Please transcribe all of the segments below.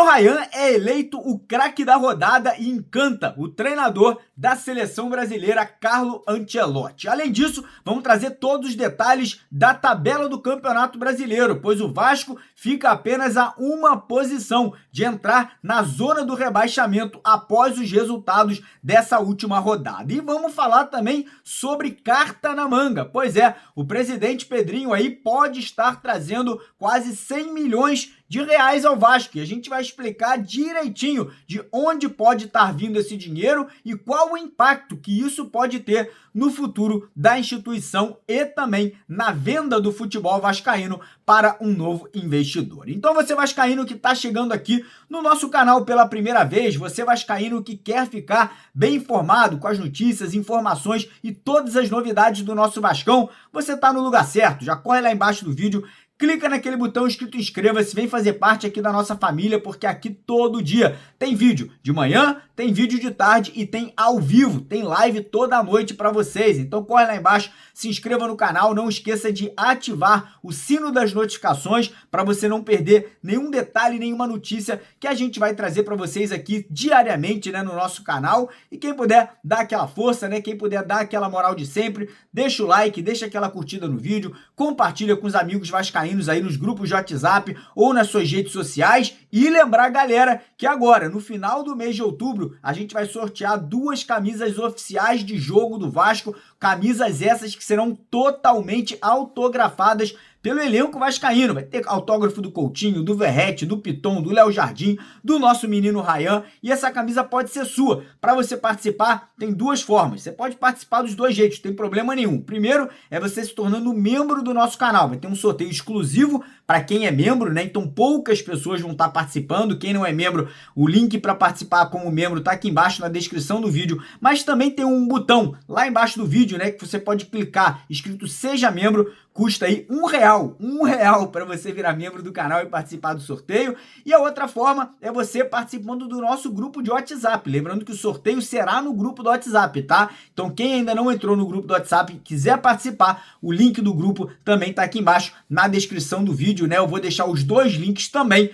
Menino Ryan é eleito o craque da rodada e encanta o treinador da seleção brasileira, Carlo Ancelotti. Além disso, vamos trazer todos os detalhes da tabela do Campeonato Brasileiro, pois o Vasco fica apenas a uma posição de entrar na zona do rebaixamento após os resultados dessa última rodada. E vamos falar também sobre carta na manga. Pois é, o presidente Pedrinho aí pode estar trazendo quase 100 milhões de reais ao Vasco, e a gente vai explicar direitinho de onde pode estar vindo esse dinheiro e qual o impacto que isso pode ter no futuro da instituição e também na venda do futebol vascaíno para um novo investidor. Então você vascaíno que está chegando aqui no nosso canal pela primeira vez, você vascaíno que quer ficar bem informado com as notícias, informações e todas as novidades do nosso Vascão, você está no lugar certo. Já corre lá embaixo do vídeo, clica naquele botão escrito inscreva-se, vem fazer parte aqui da nossa família, porque aqui todo dia tem vídeo de manhã, tem vídeo de tarde e tem ao vivo, tem live toda noite para vocês. Então corre lá embaixo, se inscreva no canal, não esqueça de ativar o sino das notificações para você não perder nenhum detalhe, nenhuma notícia que a gente vai trazer para vocês aqui diariamente, né, no nosso canal. E quem puder dar aquela força, né, quem puder dar aquela moral de sempre, deixa o like, deixa aquela curtida no vídeo, compartilha com os amigos vascaínos aí nos grupos de WhatsApp ou nas suas redes sociais. E lembrar, galera, que agora, no final do mês de outubro, a gente vai sortear 2 camisas oficiais de jogo do Vasco, camisas essas que serão totalmente autografadas pelo elenco vascaíno. Vai ter autógrafo do Coutinho, do Verratti, do Piton, do Léo Jardim, do nosso menino Ryan, e essa camisa pode ser sua. Para você participar, tem 2 formas. Você pode participar dos 2 jeitos, não tem problema nenhum. Primeiro é você se tornando membro do nosso canal. Vai ter um sorteio exclusivo para quem é membro, né? Então poucas pessoas vão estar participando. Quem não é membro, o link para participar como membro está aqui embaixo na descrição do vídeo. Mas também tem um botão lá embaixo do vídeo, né, que você pode clicar, escrito Seja Membro. Custa aí R$1 para você virar membro do canal e participar do sorteio. E a outra forma é você participando do nosso grupo de WhatsApp. Lembrando que o sorteio será no grupo do WhatsApp, tá? Então quem ainda não entrou no grupo do WhatsApp e quiser participar, o link do grupo também tá aqui embaixo na descrição do vídeo, né? Eu vou deixar os 2 links também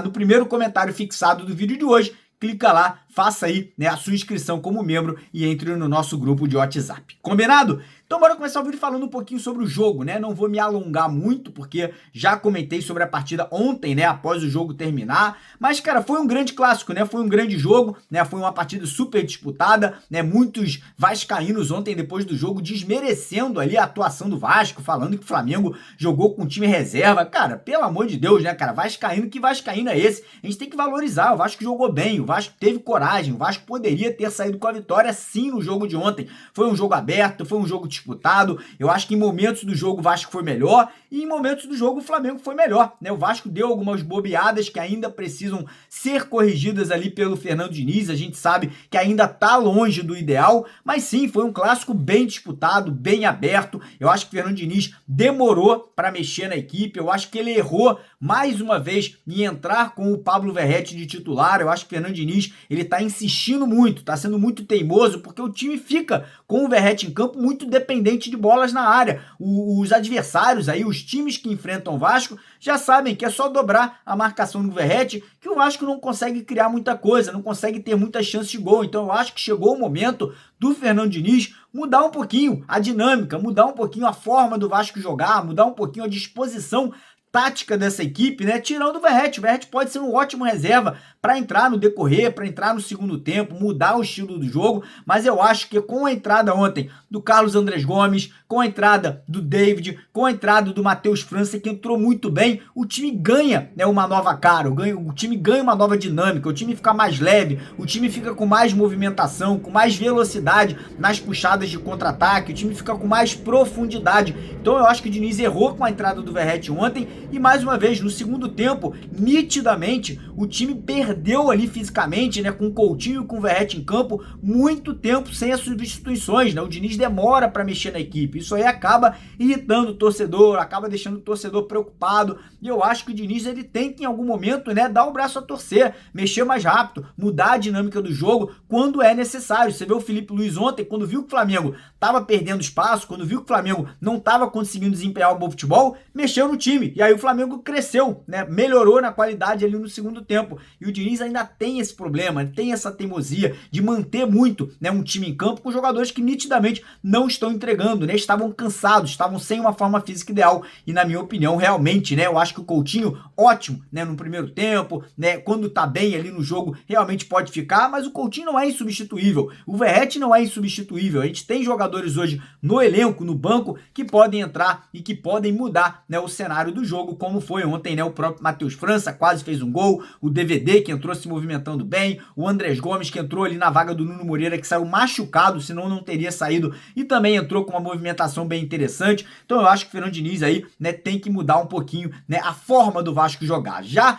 no primeiro comentário fixado do vídeo de hoje. Clica lá, faça aí, né, a sua inscrição como membro e entre no nosso grupo de WhatsApp. Combinado? Então bora começar o vídeo falando um pouquinho sobre o jogo, né? Não vou me alongar muito, porque já comentei sobre a partida ontem, né, após o jogo terminar. Mas, cara, foi um grande clássico, né? Foi um grande jogo, né? Foi uma partida super disputada, né? Muitos vascaínos ontem, depois do jogo, desmerecendo ali a atuação do Vasco, falando que o Flamengo jogou com time reserva. Cara, pelo amor de Deus, né, cara? Vascaíno, que vascaíno é esse? A gente tem que valorizar. O Vasco jogou bem, o Vasco teve coragem, o Vasco poderia ter saído com a vitória sim no jogo de ontem. Foi um jogo aberto, foi um jogo disputado. Eu acho que em momentos do jogo o Vasco foi melhor e em momentos do jogo o Flamengo foi melhor, né? O Vasco deu algumas bobeadas que ainda precisam ser corrigidas ali pelo Fernando Diniz. A gente sabe que ainda tá longe do ideal, mas sim, foi um clássico bem disputado, bem aberto. Eu acho que o Fernando Diniz demorou para mexer na equipe. Eu acho que ele errou mais uma vez em entrar com o Pablo Verratti de titular. Eu acho que o Fernando Diniz, ele tá insistindo muito, tá sendo muito teimoso, porque o time fica com o Verratti em campo muito dependente de bolas na área. Os adversários aí, os times que enfrentam o Vasco, já sabem que é só dobrar a marcação do Verratti, que o Vasco não consegue criar muita coisa, não consegue ter muitas chances de gol. Então eu acho que chegou o momento do Fernando Diniz mudar um pouquinho a dinâmica, mudar um pouquinho a forma do Vasco jogar, mudar um pouquinho a disposição tática dessa equipe, né? Tirando o Verratti. O Verratti pode ser um ótimo reserva para entrar no decorrer, para entrar no segundo tempo, mudar o estilo do jogo, mas eu acho que com a entrada ontem do Carlos Andrés Gomes, com a entrada do David, com a entrada do Matheus França, que entrou muito bem, o time ganha, né, uma nova cara, o time ganha uma nova dinâmica, o time fica mais leve, o time fica com mais movimentação, com mais velocidade nas puxadas de contra-ataque, o time fica com mais profundidade. Então eu acho que o Diniz errou com a entrada do Verratti ontem. E mais uma vez, no segundo tempo, nitidamente, o time perdeu ali fisicamente, né, com o Coutinho e com o Verratti em campo, muito tempo sem as substituições, né? O Diniz demora para mexer na equipe. Isso aí acaba irritando o torcedor, acaba deixando o torcedor preocupado. E eu acho que o Diniz, ele tem que em algum momento, né, dar o braço a torcer, mexer mais rápido, mudar a dinâmica do jogo quando é necessário. Você vê o Felipe Luiz ontem, quando viu que o Flamengo estava perdendo espaço, quando viu que o Flamengo não estava conseguindo desempenhar um bom futebol, mexeu no time. E aí o Flamengo cresceu, né? Melhorou na qualidade ali no segundo tempo. E o Diniz ainda tem esse problema, tem essa teimosia de manter muito, né, um time em campo com jogadores que nitidamente não estão entregando, né? Estavam cansados, estavam sem uma forma física ideal. E na minha opinião, realmente, né, eu acho que o Coutinho, ótimo, né, no primeiro tempo, né, quando tá bem ali no jogo, realmente pode ficar, mas o Coutinho não é insubstituível. O Verratti não é insubstituível. A gente tem jogadores hoje no elenco, no banco, que podem entrar e que podem mudar, né, o cenário do jogo, como foi ontem, né, o próprio Matheus França quase fez um gol, o DVD que entrou se movimentando bem, o Andrés Gomes que entrou ali na vaga do Nuno Moreira, que saiu machucado, senão não teria saído, e também entrou com uma movimentação bem interessante. Então eu acho que o Fernando Diniz aí, né, tem que mudar um pouquinho, né, a forma do Vasco jogar. Já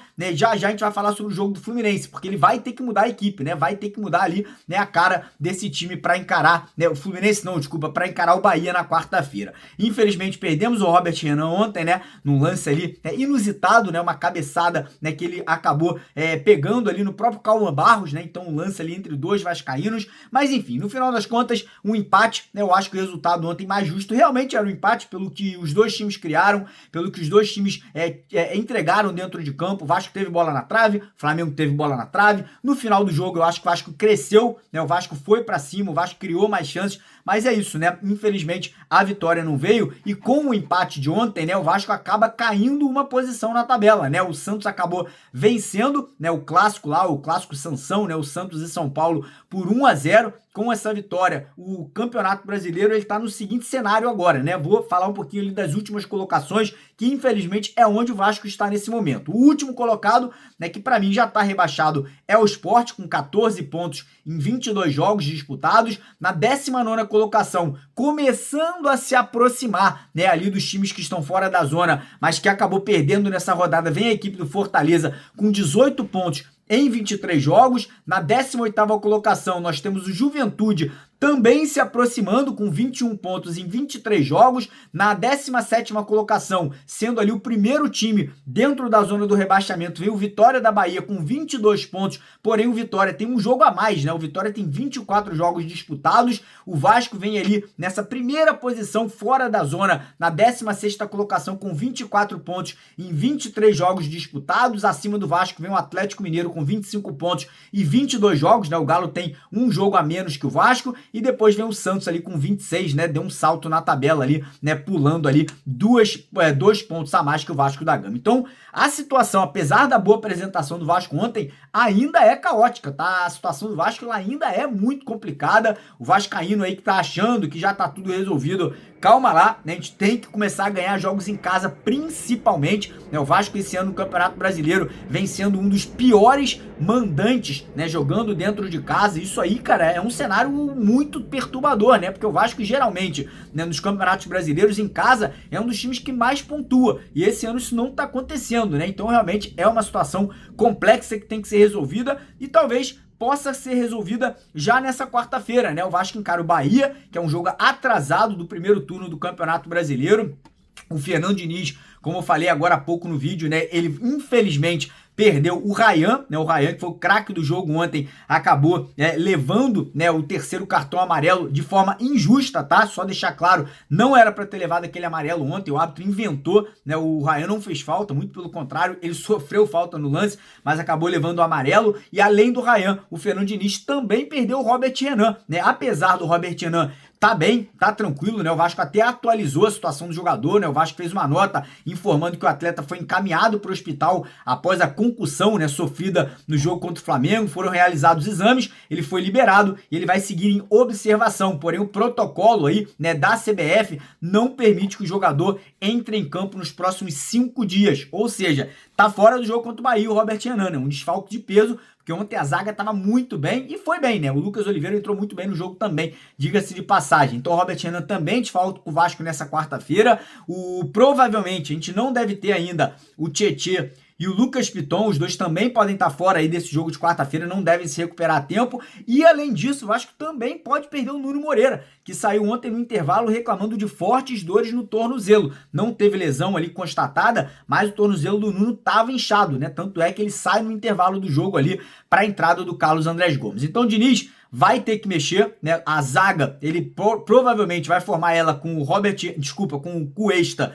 a gente vai falar sobre o jogo do Fluminense, porque ele vai ter que mudar a equipe, né, vai ter que mudar ali, né, a cara desse time para encarar, né, o Fluminense não, desculpa, para encarar o Bahia na quarta-feira. Infelizmente perdemos o Robert Renan ontem, né, num lance ali inusitado, né, uma cabeçada, né, que ele acabou pegando ali no próprio Calma Barros, né, então um lance ali entre dois vascaínos, mas enfim, no final das contas, um empate, né, eu acho que o resultado ontem mais justo realmente era um empate, pelo que os dois times criaram, pelo que os dois times entregaram dentro de campo. O Vasco teve bola na trave, o Flamengo teve bola na trave. No final do jogo, eu acho que o Vasco cresceu, né, o Vasco foi pra cima, o Vasco criou mais chances, mas é isso, né, infelizmente a vitória não veio, e com o empate de ontem, né, o Vasco acaba caindo uma posição na tabela, né, o Santos acabou vencendo, né, o clássico lá, o clássico Sansão, né, o Santos e São Paulo por 1-0. Com essa vitória, o Campeonato Brasileiro ele está no seguinte cenário agora, né? Vou falar um pouquinho ali das últimas colocações, que infelizmente é onde o Vasco está nesse momento. O último colocado, né, que para mim já está rebaixado, é o Sport, com 14 pontos em 22 jogos disputados. Na 19ª colocação, começando a se aproximar, né, ali dos times que estão fora da zona, mas que acabou perdendo nessa rodada, vem a equipe do Fortaleza com 18 pontos em 23 jogos. Na 18ª colocação, nós temos o Juventude também se aproximando com 21 pontos em 23 jogos. Na 17ª colocação, sendo ali o primeiro time dentro da zona do rebaixamento, veio o Vitória da Bahia com 22 pontos, porém o Vitória tem um jogo a mais, né? O Vitória tem 24 jogos disputados. O Vasco vem ali nessa primeira posição fora da zona, na 16ª colocação com 24 pontos em 23 jogos disputados. Acima do Vasco vem o Atlético Mineiro com 25 pontos e 22 jogos, né? O Galo tem um jogo a menos que o Vasco. E depois vem o Santos ali com 26, né? Deu um salto na tabela ali, né? Pulando ali dois pontos a mais que o Vasco da Gama. Então, a situação, apesar da boa apresentação do Vasco ontem, ainda é caótica, tá? A situação do Vasco ela ainda é muito complicada. O vascaíno aí que tá achando que já tá tudo resolvido, calma lá, né? A gente tem que começar a ganhar jogos em casa, principalmente, né? O Vasco esse ano no Campeonato Brasileiro vem sendo um dos piores mandantes, né? Jogando dentro de casa. Isso aí, cara, é um cenário muito perturbador, né? Porque o Vasco geralmente, né, nos campeonatos brasileiros em casa é um dos times que mais pontua, e esse ano isso não tá acontecendo, né? Então realmente é uma situação complexa que tem que ser resolvida, e talvez possa ser resolvida já nessa quarta-feira, né? O Vasco encara o Bahia, que é um jogo atrasado do primeiro turno do Campeonato Brasileiro. O Fernando Diniz, como eu falei agora há pouco no vídeo, né, ele infelizmente perdeu o Ryan, né? O Ryan, que foi o craque do jogo ontem, acabou levando, né, o terceiro cartão amarelo de forma injusta, tá? Só deixar claro, não era para ter levado aquele amarelo ontem, o árbitro inventou, né? O Ryan não fez falta, muito pelo contrário, ele sofreu falta no lance, mas acabou levando o amarelo. E além do Ryan, o Fernando Diniz também perdeu o Robert Renan, né? Apesar do Robert Renan tá bem, tá tranquilo, né? O Vasco até atualizou a situação do jogador, né? O Vasco fez uma nota informando que o atleta foi encaminhado para o hospital após a concussão, né, sofrida no jogo contra o Flamengo. Foram realizados exames, ele foi liberado e ele vai seguir em observação. Porém, o protocolo aí, né, da CBF não permite que o jogador entre em campo nos próximos 5 dias. Ou seja, tá fora do jogo contra o Bahia, o Robert Renan, né? Um desfalque de peso, porque ontem a zaga estava muito bem, e foi bem, né? O Lucas Oliveira entrou muito bem no jogo também, diga-se de passagem. Então o Robert Renan também desfalca com o Vasco nessa quarta-feira. Provavelmente a gente não deve ter ainda o Tietê e o Lucas Piton, os dois também podem estar fora aí desse jogo de quarta-feira, não devem se recuperar a tempo. E além disso, o Vasco também pode perder o Nuno Moreira, que saiu ontem no intervalo reclamando de fortes dores no tornozelo. Não teve lesão ali constatada, mas o tornozelo do Nuno estava inchado, né? Tanto é que ele sai no intervalo do jogo ali para a entrada do Carlos Andrés Gomes. Então, Diniz vai ter que mexer, né? A zaga, ele provavelmente vai formar ela com o com o Cuesta,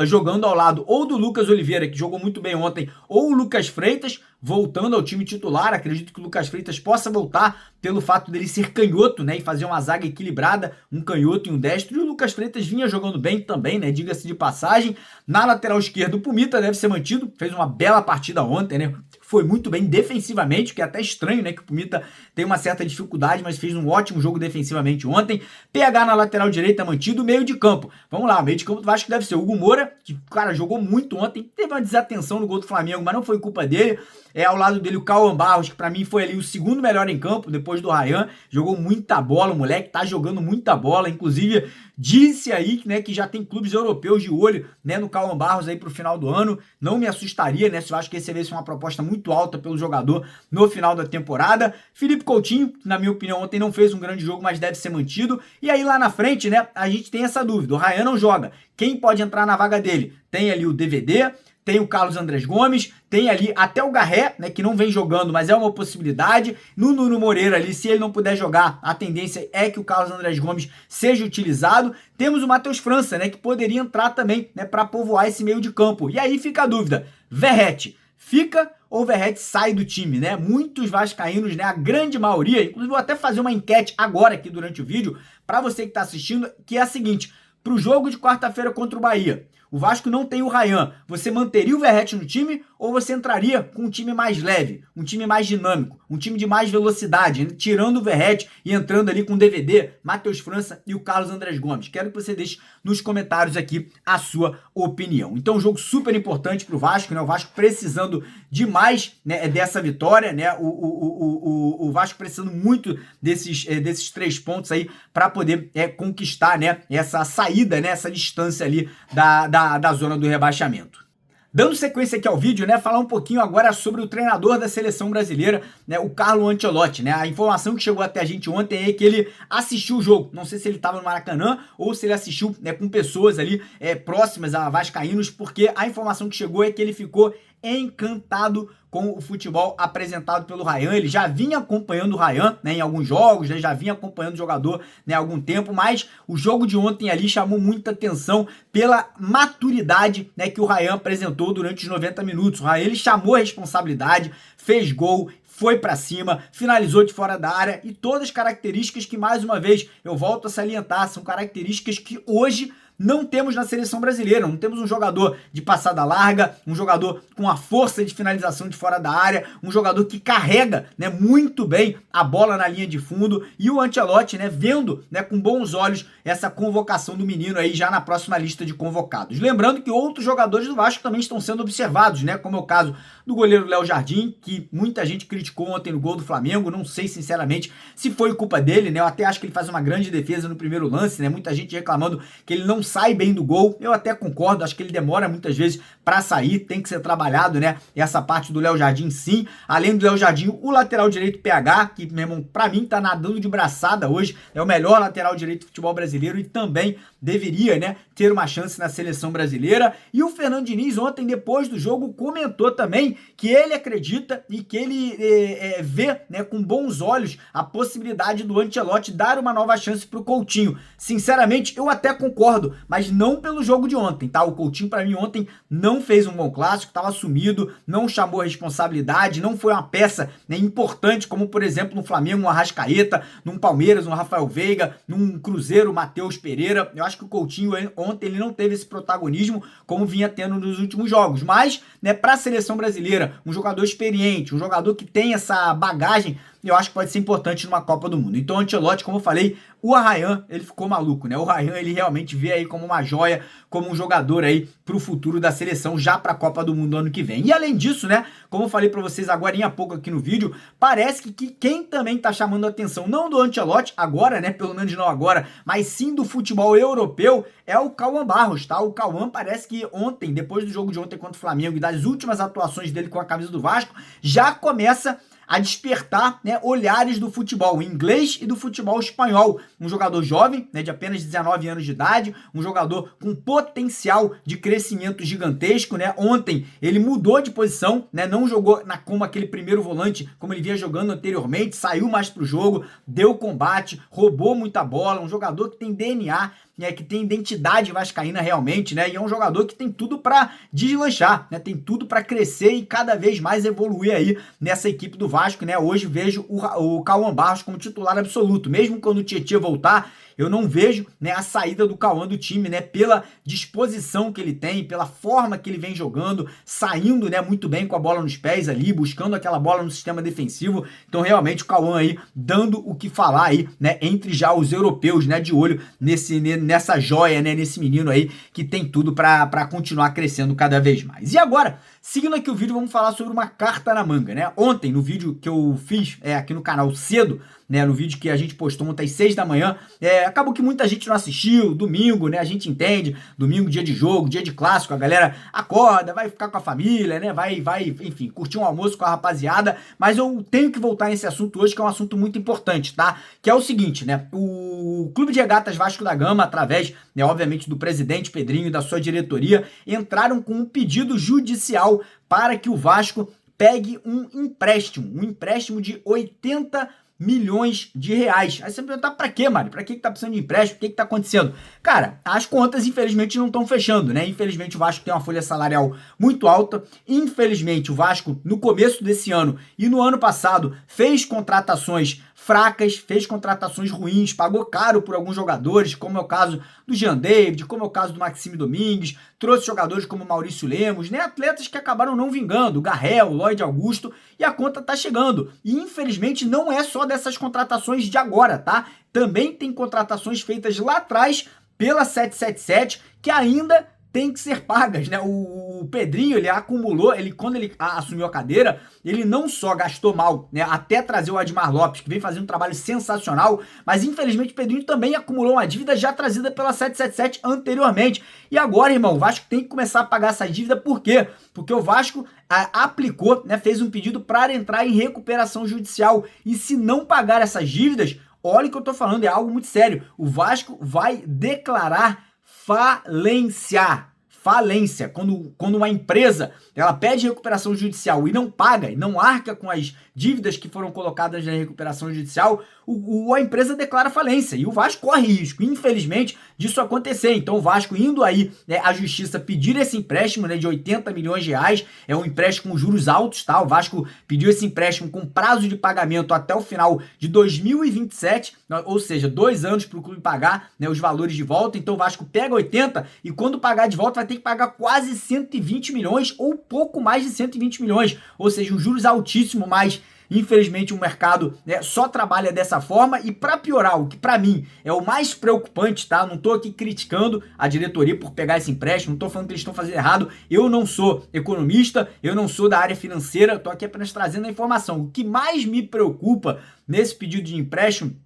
jogando ao lado ou do Lucas Oliveira, que jogou muito bem ontem, ou o Lucas Freitas, voltando ao time titular. Acredito que o Lucas Freitas possa voltar pelo fato dele ser canhoto, né, e fazer uma zaga equilibrada, um canhoto e um destro. E o Lucas Freitas vinha jogando bem também, né, diga-se de passagem. Na lateral esquerda, o Pumita deve ser mantido, fez uma bela partida ontem, né, foi muito bem defensivamente, que é até estranho, né, que o Pumita tem uma certa dificuldade, mas fez um ótimo jogo defensivamente ontem. PH na lateral direita mantido, meio de campo. Vamos lá, meio de campo do Vasco deve ser o Hugo Moura, que, cara, jogou muito ontem, teve uma desatenção no gol do Flamengo, mas não foi culpa dele. Ao lado dele o Cauã Barros, que pra mim foi ali o segundo melhor em campo, depois do Ryan, jogou muita bola, o moleque tá jogando muita bola, inclusive disse aí, né, que já tem clubes europeus de olho, né, no Cauã Barros aí pro final do ano. Não me assustaria, né, se eu acho que recebesse uma proposta muito alta pelo jogador no final da temporada. Felipe Coutinho, na minha opinião, ontem não fez um grande jogo, mas deve ser mantido. E aí lá na frente, né, a gente tem essa dúvida, o Ryan não joga, quem pode entrar na vaga dele? Tem ali o DVD, tem o Carlos Andrés Gomes, tem ali até o Garré, né, que não vem jogando, mas é uma possibilidade. No Nuno Moreira ali, se ele não puder jogar, a tendência é que o Carlos Andrés Gomes seja utilizado. Temos o Matheus França, né, que poderia entrar também, né, para povoar esse meio de campo. E aí fica a dúvida, Verratti fica ou Verratti sai do time, né? Muitos vascaínos, né, a grande maioria, inclusive vou até fazer uma enquete agora aqui durante o vídeo, para você que está assistindo, que é a seguinte: para o jogo de quarta-feira contra o Bahia, o Vasco não tem o Ryan, você manteria o Verratti no time ou você entraria com um time mais leve, um time mais dinâmico, um time de mais velocidade, né? Tirando o Verratti e entrando ali com o DVD, Matheus França e o Carlos Andrés Gomes? Quero que você deixe nos comentários aqui a sua opinião. Então, um jogo super importante para o Vasco, né? O Vasco precisando demais, né, dessa vitória, né? O Vasco precisando muito desses 3 pontos aí para poder conquistar, né, essa saída, né, essa distância ali da zona do rebaixamento. Dando sequência aqui ao vídeo, né, falar um pouquinho agora sobre o treinador da seleção brasileira, né, o Carlo Ancelotti, né? A informação que chegou até a gente ontem é que ele assistiu o jogo. Não sei se ele estava no Maracanã ou se ele assistiu, né, com pessoas ali próximas a vascaínos, porque a informação que chegou é que ele ficou encantado com o futebol apresentado pelo Ryan. Ele já vinha acompanhando o Ryan, né, em alguns jogos, né, já vinha acompanhando o jogador, né, há algum tempo, mas o jogo de ontem ali chamou muita atenção pela maturidade, né, que o Ryan apresentou durante os 90 minutos. O Ryan, ele chamou a responsabilidade, fez gol, foi pra cima, finalizou de fora da área, e todas as características que, mais uma vez, eu volto a salientar, são características que hoje não temos na seleção brasileira. Não temos um jogador de passada larga, um jogador com a força de finalização de fora da área, um jogador que carrega, né, muito bem a bola na linha de fundo. E o Ancelotti, né, vendo, né, com bons olhos essa convocação do menino aí já na próxima lista de convocados. Lembrando que outros jogadores do Vasco também estão sendo observados, né, como é o caso do goleiro Léo Jardim, que muita gente criticou ontem no gol do Flamengo. Não sei sinceramente se foi culpa dele, né? Eu até acho que ele faz uma grande defesa no primeiro lance, né? Muita gente reclamando que ele não sai bem do gol. Eu até concordo, acho que ele demora muitas vezes para sair, tem que ser trabalhado, né? Essa parte do Léo Jardim, sim. Além do Léo Jardim, o lateral direito PH, que, meu irmão, pra mim tá nadando de braçada hoje, é o melhor lateral direito do futebol brasileiro e também deveria, né, ter uma chance na seleção brasileira. E o Fernando Diniz ontem, depois do jogo, comentou também que ele acredita e que ele vê, né, com bons olhos a possibilidade do Ancelotti dar uma nova chance pro Coutinho. Sinceramente, eu até concordo, mas não pelo jogo de ontem, tá? O Coutinho, pra mim, ontem não fez um bom clássico, tava sumido, não chamou a responsabilidade, não foi uma peça, né, importante, como, por exemplo, no Flamengo, um Arrascaeta, num Palmeiras, um Rafael Veiga, num Cruzeiro, Matheus Pereira. Eu acho que o Coutinho ontem ele não teve esse protagonismo como vinha tendo nos últimos jogos, mas, né, para a seleção brasileira, um jogador experiente, um jogador que tem essa bagagem, eu acho que pode ser importante numa Copa do Mundo. Então o Ancelotti, como eu falei, o Arrayan, ele ficou maluco, né? O Arrayan, ele realmente vê aí como uma joia, como um jogador aí pro futuro da seleção, já pra Copa do Mundo ano que vem. E além disso, né, como eu falei pra vocês agora há pouco aqui no vídeo, parece que quem também tá chamando a atenção, não do Ancelotti agora, né, pelo menos não agora, mas sim do futebol europeu, é o Cauã Barros, tá? O Cauã parece que ontem, depois do jogo de ontem contra o Flamengo e das últimas atuações dele com a camisa do Vasco, já começa a despertar, né, olhares do futebol inglês e do futebol espanhol. Um jogador jovem, né, de apenas 19 anos de idade, um jogador com potencial de crescimento gigantesco, né? Ontem ele mudou de posição, né? Não jogou como aquele primeiro volante, como ele vinha jogando anteriormente, saiu mais pro jogo, deu combate, roubou muita bola, um jogador que tem DNA, né, que tem identidade vascaína realmente, né, e é um jogador que tem tudo para deslanchar, né, tem tudo para crescer e cada vez mais evoluir aí nessa equipe do Vasco, né. Hoje vejo o Cauã Barros como titular absoluto, mesmo quando o Tietê voltar, eu não vejo, né, a saída do Cauã do time, né, pela disposição que ele tem, pela forma que ele vem jogando, saindo, né, muito bem com a bola nos pés ali, buscando aquela bola no sistema defensivo. Então, realmente, o Cauã aí dando o que falar aí, né, entre já os europeus, né, de olho nessa joia, né, nesse menino aí que tem tudo para continuar crescendo cada vez mais. E agora, seguindo aqui o vídeo, vamos falar sobre uma carta na manga, né? Ontem, no vídeo que eu fiz aqui no canal cedo, né, no vídeo que a gente postou ontem às 6 da manhã, acabou que muita gente não assistiu, domingo, né, a gente entende, domingo, dia de jogo, dia de clássico, a galera acorda, vai ficar com a família, né, vai, enfim, curtir um almoço com a rapaziada, mas eu tenho que voltar nesse assunto hoje, que é um assunto muito importante, tá? Que é o seguinte, né, o Clube de Regatas Vasco da Gama, através, né, obviamente, do presidente Pedrinho e da sua diretoria, entraram com um pedido judicial para que o Vasco pegue um empréstimo de 80 milhões de reais. Aí você me pergunta, pra quê, Mário? Pra que tá precisando de empréstimo? O que tá acontecendo? Cara, as contas, infelizmente, não estão fechando, né? Infelizmente, o Vasco tem uma folha salarial muito alta. Infelizmente, o Vasco, no começo desse ano e no ano passado, fez contratações fracas, fez contratações ruins, pagou caro por alguns jogadores, como é o caso do Jean David, como é o caso do Maxime Domingues, trouxe jogadores como Maurício Lemos, né? Atletas que acabaram não vingando, Garrel, Lloyd Augusto, e a conta tá chegando. E infelizmente não é só dessas contratações de agora, tá? Também tem contratações feitas lá atrás pela 777 que ainda tem que ser pagas, né? O Pedrinho, ele acumulou, quando ele assumiu a cadeira, ele não só gastou mal, né? Até trazer o Admar Lopes, que vem fazendo um trabalho sensacional, mas infelizmente o Pedrinho também acumulou uma dívida já trazida pela 777 anteriormente. E agora, irmão, o Vasco tem que começar a pagar essa dívida, por quê? Porque o Vasco aplicou, né? Fez um pedido para entrar em recuperação judicial. E se não pagar essas dívidas, olha o que eu tô falando, é algo muito sério. O Vasco vai declarar falência. Quando uma empresa ela pede recuperação judicial e não paga, e não arca com as dívidas que foram colocadas na recuperação judicial, a empresa declara falência e o Vasco corre risco, infelizmente, disso acontecer. Então o Vasco indo aí, né, à justiça pedir esse empréstimo, né, de 80 milhões de reais, é um empréstimo com juros altos, tá? O Vasco pediu esse empréstimo com prazo de pagamento até o final de 2027, ou seja, 2 anos para o clube pagar, né, os valores de volta. Então o Vasco pega 80 e quando pagar de volta vai ter que pagar quase 120 milhões ou pouco mais de 120 milhões, ou seja, um juros altíssimo, mas infelizmente o mercado, né, só trabalha dessa forma. E para piorar, o que para mim é o mais preocupante, tá? Não tô aqui criticando a diretoria por pegar esse empréstimo, não tô falando que eles estão fazendo errado, eu não sou economista, eu não sou da área financeira, tô aqui apenas trazendo a informação. O que mais me preocupa nesse pedido de empréstimo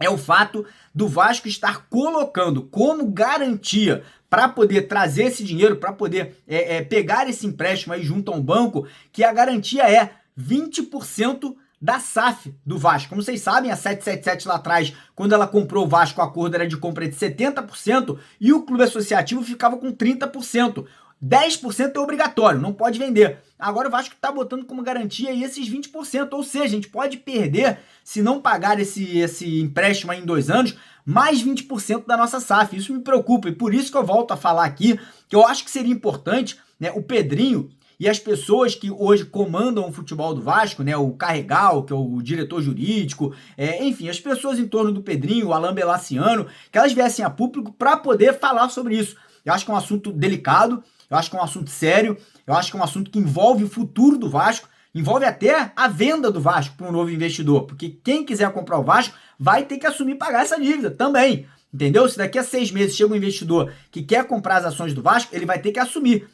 é o fato do Vasco estar colocando como garantia para poder trazer esse dinheiro, para poder pegar esse empréstimo aí junto a um banco, que a garantia é 20% da SAF do Vasco. Como vocês sabem, a 777 lá atrás, quando ela comprou o Vasco, o acordo era de compra de 70% e o clube associativo ficava com 30%. 10% é obrigatório, não pode vender. Agora o Vasco está botando como garantia aí esses 20%, ou seja, a gente pode perder, se não pagar esse empréstimo aí em 2 anos, mais 20% da nossa SAF. Isso me preocupa e por isso que eu volto a falar aqui, que eu acho que seria importante, né, o Pedrinho e as pessoas que hoje comandam o futebol do Vasco, né, o Carregal, que é o diretor jurídico, enfim, as pessoas em torno do Pedrinho, o Alain Belaciano, que elas viessem a público para poder falar sobre isso. Eu acho que é um assunto delicado, eu acho que é um assunto sério, eu acho que é um assunto que envolve o futuro do Vasco, envolve até a venda do Vasco para um novo investidor, porque quem quiser comprar o Vasco vai ter que assumir e pagar essa dívida também, entendeu? Se daqui a 6 meses chega um investidor que quer comprar as ações do Vasco, ele vai ter que assumir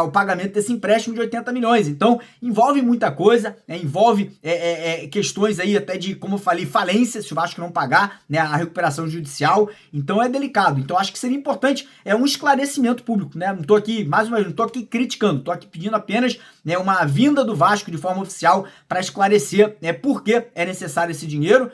o pagamento desse empréstimo de 80 milhões. Então, envolve muita coisa, né? Envolve questões aí até de, como eu falei, falência, se o Vasco não pagar, né, a recuperação judicial. Então, é delicado. Então, acho que seria importante um esclarecimento público, né? Não tô aqui, mais uma vez, não tô aqui criticando, tô aqui pedindo apenas, né, uma vinda do Vasco de forma oficial para esclarecer por que é necessário esse dinheiro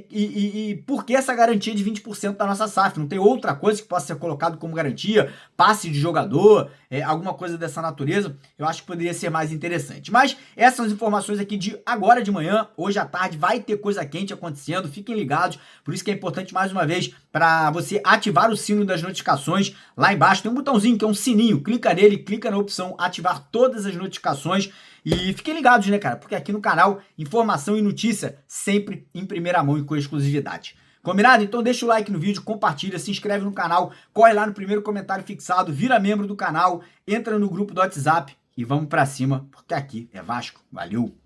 e por que essa garantia de 20% da nossa SAF. Não tem outra coisa que possa ser colocado como garantia, passe de jogador, alguma coisa dessa natureza. Eu acho que poderia ser mais interessante. Mas essas são as informações aqui de agora de manhã. Hoje à tarde vai ter coisa quente acontecendo, fiquem ligados. Por isso que é importante, mais uma vez, para você ativar o sino das notificações. Lá embaixo tem um botãozinho que é um sininho, clica nele, clica na opção ativar todas as notificações e fiquem ligados, né, cara? Porque aqui no canal, informação e notícia sempre em primeira mão e com exclusividade. Combinado? Então deixa o like no vídeo, compartilha, se inscreve no canal, corre lá no primeiro comentário fixado, vira membro do canal, entra no grupo do WhatsApp e vamos pra cima, porque aqui é Vasco. Valeu!